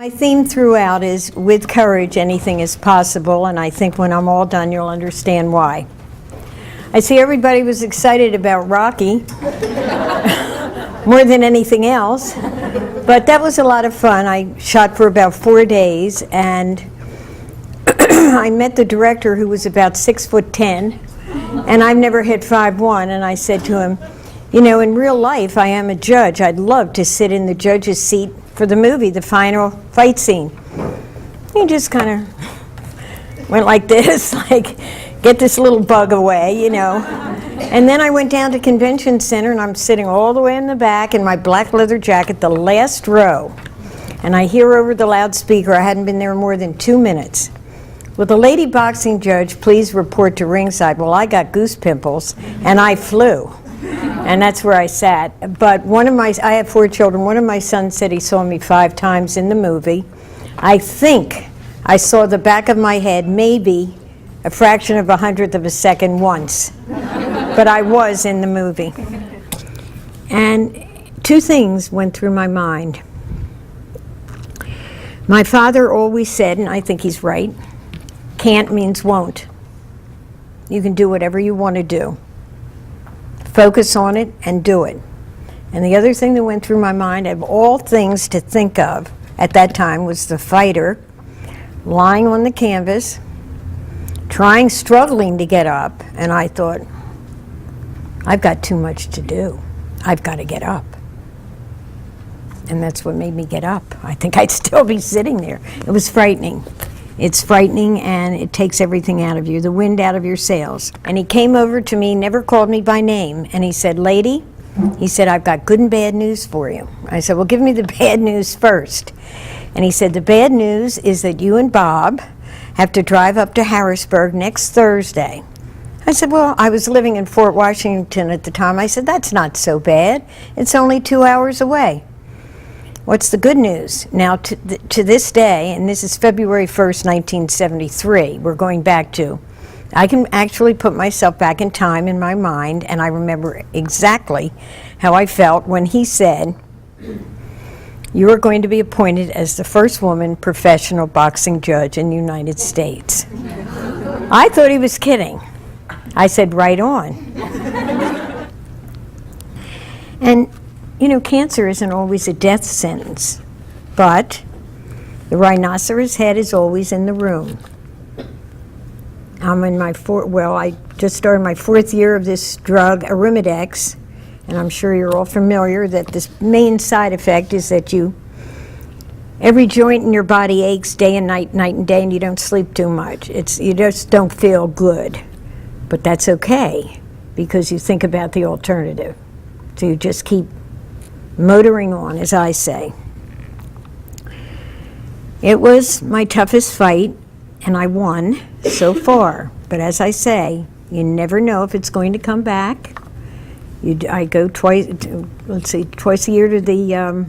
My theme throughout is, with courage, anything is possible, and I think when I'm all done, you'll understand why. I see everybody was excited about Rocky, more than anything else, but that was a lot of fun. I shot for about 4 days, and I met the director, who was about 6'10", and I've never hit 5'1", and I said to him, you know, in real life, I am a judge. I'd love to sit in the judge's seat for the movie, the final fight scene. He just kind of went like this, like, get this little bug away, you know. And then I went down to Convention Center, and I'm sitting all the way in the back in my black leather jacket, the last row. And I hear over the loudspeaker, I hadn't been there more than 2 minutes. Will the lady boxing judge please report to ringside? Well, I got goose pimples, and I flew. And that's where I sat. But I have 4 children. One of my sons said he saw me 5 times in the movie. I think I saw the back of my head maybe a fraction of a hundredth of a second once. But I was in the movie. And 2 things went through my mind. My father always said, and I think he's right, can't means won't. You can do whatever you want to do. Focus on it and do it. And the other thing that went through my mind, of all things to think of at that time, was the fighter lying on the canvas, struggling to get up, and I thought, I've got too much to do. I've got to get up. And that's what made me get up. I think I'd still be sitting there. It was frightening. It's frightening, and it takes everything out of you, the wind out of your sails. And he came over to me, never called me by name, and he said, lady, he said, I've got good and bad news for you. I said, well, give me the bad news first. And he said, the bad news is that you and Bob have to drive up to Harrisburg next Thursday. I said, well, I was living in Fort Washington at the time. I said, that's not so bad. It's only 2 hours away. What's the good news? Now, to this day, and this is February 1st, 1973, we're going back to, I can actually put myself back in time in my mind, and I remember exactly how I felt when he said, you are going to be appointed as the first woman professional boxing judge in the United States. I thought he was kidding. I said, right on. And you know, cancer isn't always a death sentence, but the rhinoceros head is always in the room. I'm in my I just started my 4th year of this drug, Arimidex, and I'm sure you're all familiar that this main side effect is that every joint in your body aches day and night, night and day, and you don't sleep too much. You just don't feel good. But that's okay, because you think about the alternative. So you just keep motoring on, as I say. It was my toughest fight, and I won so far. But as I say, you never know if it's going to come back. I go twice a year to the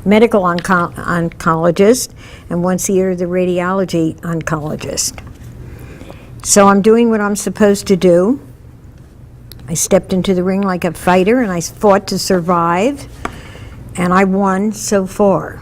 medical oncologist, and once a year to the radiology oncologist. So I'm doing what I'm supposed to do. I stepped into the ring like a fighter, and I fought to survive. And I won so far.